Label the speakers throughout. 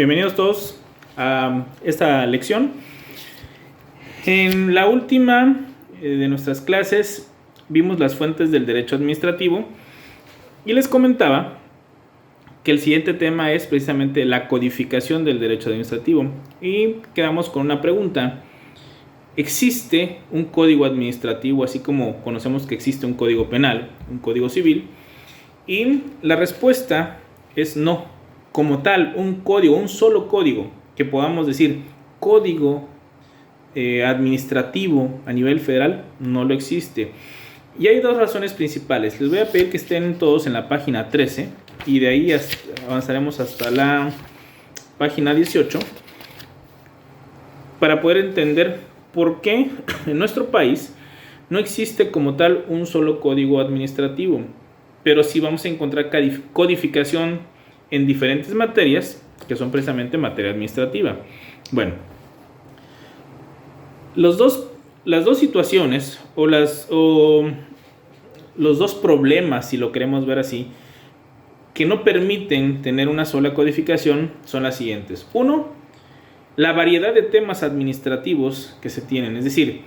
Speaker 1: Bienvenidos todos a esta lección. En la última de nuestras clases vimos las fuentes del derecho administrativo y les comentaba que el siguiente tema es precisamente la codificación del derecho administrativo y quedamos con una pregunta. ¿Existe un código administrativo así como conocemos que existe un código penal, un código civil? Y la respuesta es no. Como tal, un código, un solo código, que podamos decir código administrativo a nivel federal, no lo existe. Y hay dos razones principales. Les voy a pedir que estén todos en la página 13 y de ahí avanzaremos hasta la página 18 para poder entender por qué en nuestro país no existe como tal un solo código administrativo, pero sí vamos a encontrar codificación en diferentes materias que son precisamente materia administrativa. Bueno, las dos situaciones o los dos problemas, si lo queremos ver así, que no permiten tener una sola codificación son las siguientes. Uno, la variedad de temas administrativos que se tienen, es decir,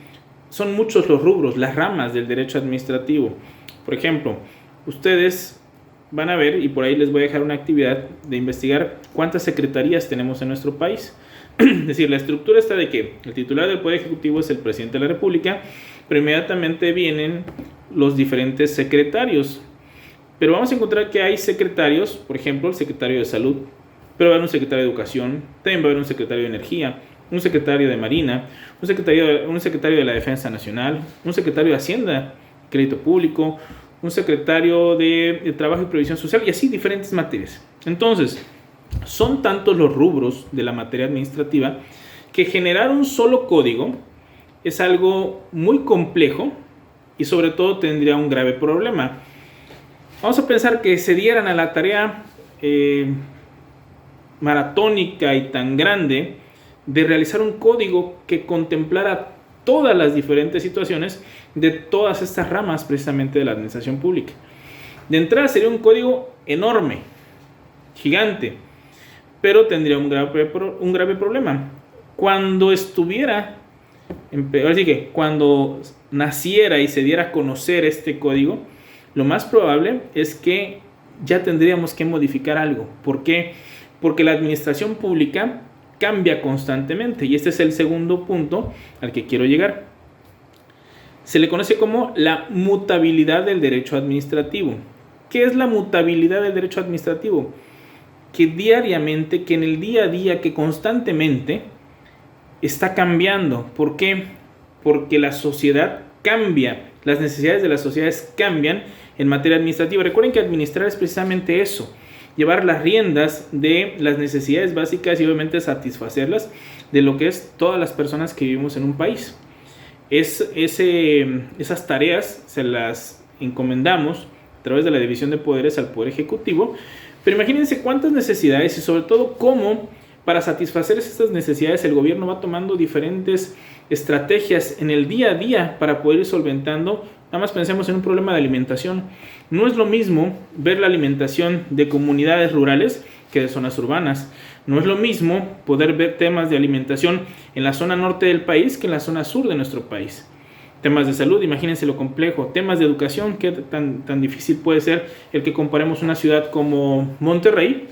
Speaker 1: son muchos los rubros, las ramas del derecho administrativo. Por ejemplo, ustedes van a ver, y por ahí les voy a dejar una actividad de investigar cuántas secretarías tenemos en nuestro país. Es decir, la estructura está de que el titular del Poder Ejecutivo es el presidente de la República, pero inmediatamente vienen los diferentes secretarios. Pero vamos a encontrar que hay secretarios, por ejemplo, el secretario de Salud, pero va a haber un secretario de Educación, también va a haber un secretario de Energía, un secretario de Marina, un secretario de la Defensa Nacional, un secretario de Hacienda, Crédito Público, un secretario de Trabajo y Previsión Social y así diferentes materias. Entonces, son tantos los rubros de la materia administrativa que generar un solo código es algo muy complejo y sobre todo tendría un grave problema. Vamos a pensar que se dieran a la tarea maratónica y tan grande de realizar un código que contemplara todas las diferentes situaciones de todas estas ramas precisamente de la administración pública. De entrada sería un código enorme, gigante, pero tendría un grave problema. Cuando cuando naciera y se diera a conocer este código, lo más probable es que ya tendríamos que modificar algo. ¿Por qué? Porque la administración pública cambia constantemente y este es el segundo punto al que quiero llegar. Se le conoce como la mutabilidad del derecho administrativo. ¿Qué es la mutabilidad del derecho administrativo? Que diariamente, que en el día a día, que constantemente está cambiando. ¿Por qué? Porque la sociedad cambia, las necesidades de las sociedades cambian en materia administrativa. Recuerden que administrar es precisamente eso, llevar las riendas de las necesidades básicas y obviamente satisfacerlas de lo que es todas las personas que vivimos en un país. Esas tareas se las encomendamos a través de la división de poderes al Poder Ejecutivo, pero imagínense cuántas necesidades y sobre todo cómo para satisfacer estas necesidades el gobierno va tomando diferentes estrategias en el día a día para poder ir solventando. Nada más pensemos en un problema de alimentación. No es lo mismo ver la alimentación de comunidades rurales que de zonas urbanas. No es lo mismo poder ver temas de alimentación en la zona norte del país que en la zona sur de nuestro país. Temas de salud, imagínense lo complejo. Temas de educación, qué tan difícil puede ser el que comparemos una ciudad como Monterrey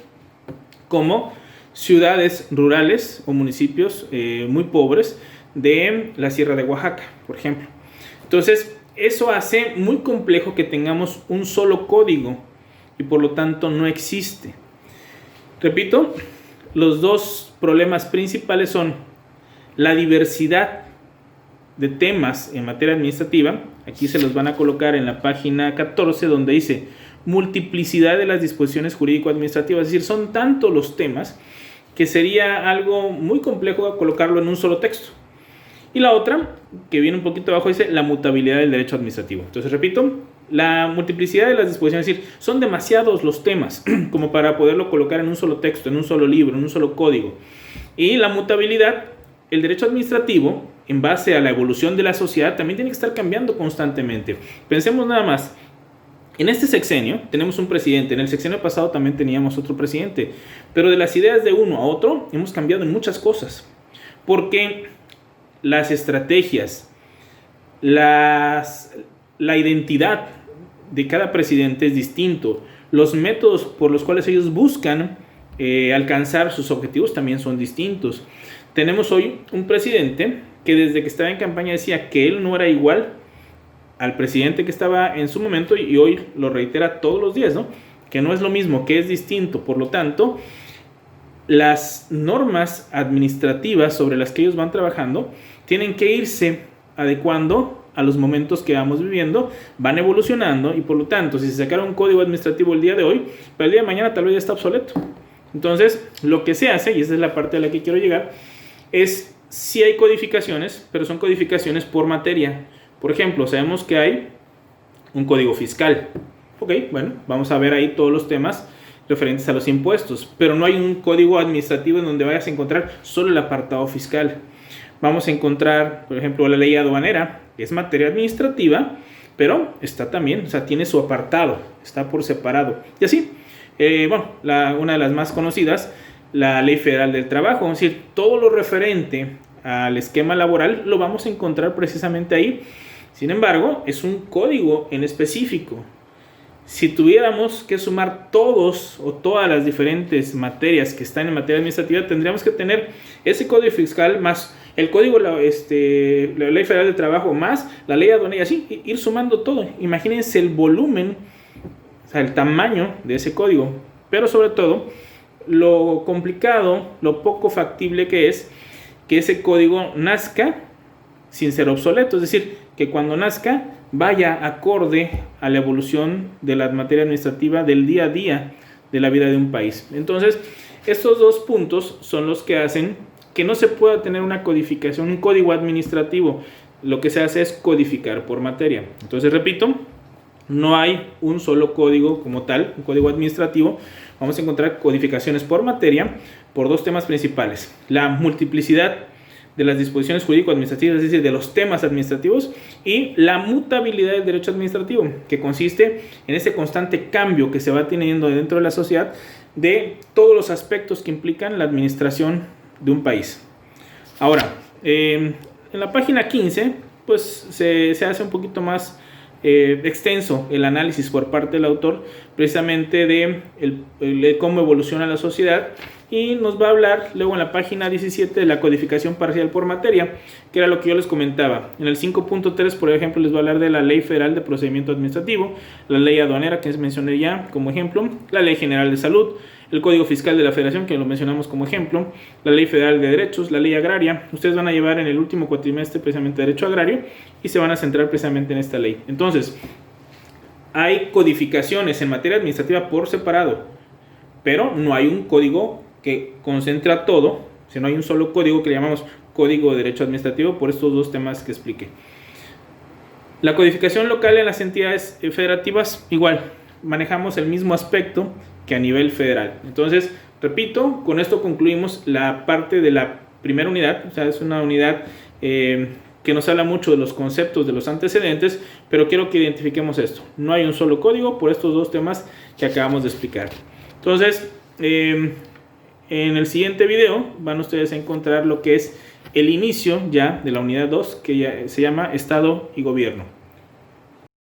Speaker 1: como ciudades rurales o municipios muy pobres de la Sierra de Oaxaca, por ejemplo. Entonces, eso hace muy complejo que tengamos un solo código y por lo tanto no existe. Repito, los dos problemas principales son la diversidad de temas en materia administrativa. Aquí se los van a colocar en la página 14 donde dice multiplicidad de las disposiciones jurídico-administrativas. Es decir, son tantos los temas que sería algo muy complejo colocarlo en un solo texto. Y la otra, que viene un poquito abajo, dice la mutabilidad del derecho administrativo. Entonces, repito, la multiplicidad de las disposiciones, es decir, son demasiados los temas como para poderlo colocar en un solo texto, en un solo libro, en un solo código. Y la mutabilidad, el derecho administrativo, en base a la evolución de la sociedad, también tiene que estar cambiando constantemente. Pensemos nada más, En este sexenio tenemos un presidente, en el sexenio pasado también teníamos otro presidente, pero de las ideas de uno a otro hemos cambiado en muchas cosas, porque las estrategias, la identidad de cada presidente es distinto, los métodos por los cuales ellos buscan alcanzar sus objetivos también son distintos. Tenemos hoy un presidente que desde que estaba en campaña decía que él no era igual al presidente que estaba en su momento y hoy lo reitera todos los días, ¿no? Que no es lo mismo, que es distinto. Por lo tanto, las normas administrativas sobre las que ellos van trabajando tienen que irse adecuando a los momentos que vamos viviendo, van evolucionando y por lo tanto, si se sacara un código administrativo el día de hoy, para el día de mañana tal vez ya está obsoleto. Entonces, lo que se hace, y esa es la parte a la que quiero llegar, es si hay codificaciones, pero son codificaciones por materia. Por ejemplo, sabemos que hay un código fiscal. Ok, bueno, vamos a ver ahí todos los temas referentes a los impuestos, pero no hay un código administrativo en donde vayas a encontrar solo el apartado fiscal. Vamos a encontrar, por ejemplo, la ley aduanera, que es materia administrativa, pero está también, o sea, tiene su apartado, está por separado. Y así, una de las más conocidas, la Ley Federal del Trabajo, es decir, todo lo referente al esquema laboral lo vamos a encontrar precisamente ahí. Sin embargo, es un código en específico. Si tuviéramos que sumar todos o todas las diferentes materias que están en materia administrativa, tendríamos que tener ese código fiscal más el código, la Ley Federal del Trabajo más la ley aduanera y así, ir sumando todo. Imagínense el volumen, o sea, el tamaño de ese código, pero sobre todo lo complicado, lo poco factible que es que ese código nazca sin ser obsoleto, es decir, que cuando nazca vaya acorde a la evolución de la materia administrativa del día a día de la vida de un país. Entonces, estos dos puntos son los que hacen que no se pueda tener una codificación, un código administrativo. Lo que se hace es codificar por materia. Entonces, repito, no hay un solo código como tal, un código administrativo. Vamos a encontrar codificaciones por materia por dos temas principales: la multiplicidad de las disposiciones jurídico-administrativas, es decir, de los temas administrativos, y la mutabilidad del derecho administrativo, que consiste en ese constante cambio que se va teniendo dentro de la sociedad de todos los aspectos que implican la administración de un país. Ahora, en la página 15, pues se hace un poquito más extenso el análisis por parte del autor, precisamente de cómo evoluciona la sociedad, y nos va a hablar luego en la página 17 de la codificación parcial por materia, que era lo que yo les comentaba. En el 5.3, por ejemplo, les va a hablar de la Ley Federal de Procedimiento Administrativo, la Ley Aduanera, que les mencioné ya como ejemplo, la Ley General de Salud, el Código Fiscal de la Federación, que lo mencionamos como ejemplo, la Ley Federal de Derechos, la Ley Agraria. Ustedes van a llevar en el último cuatrimestre precisamente Derecho Agrario y se van a centrar precisamente en esta ley. Entonces, hay codificaciones en materia administrativa por separado, pero no hay un código que concentra todo, sino hay un solo código que le llamamos Código de Derecho Administrativo por estos dos temas que expliqué. La codificación local en las entidades federativas, igual, manejamos el mismo aspecto que a nivel federal. Entonces, repito, con esto concluimos la parte de la primera unidad. O sea, es una unidad que nos habla mucho de los conceptos, de los antecedentes, pero quiero que identifiquemos esto. No hay un solo código por estos dos temas que acabamos de explicar. Entonces, en el siguiente video van ustedes a encontrar lo que es el inicio ya de la unidad 2, que ya se llama Estado y Gobierno.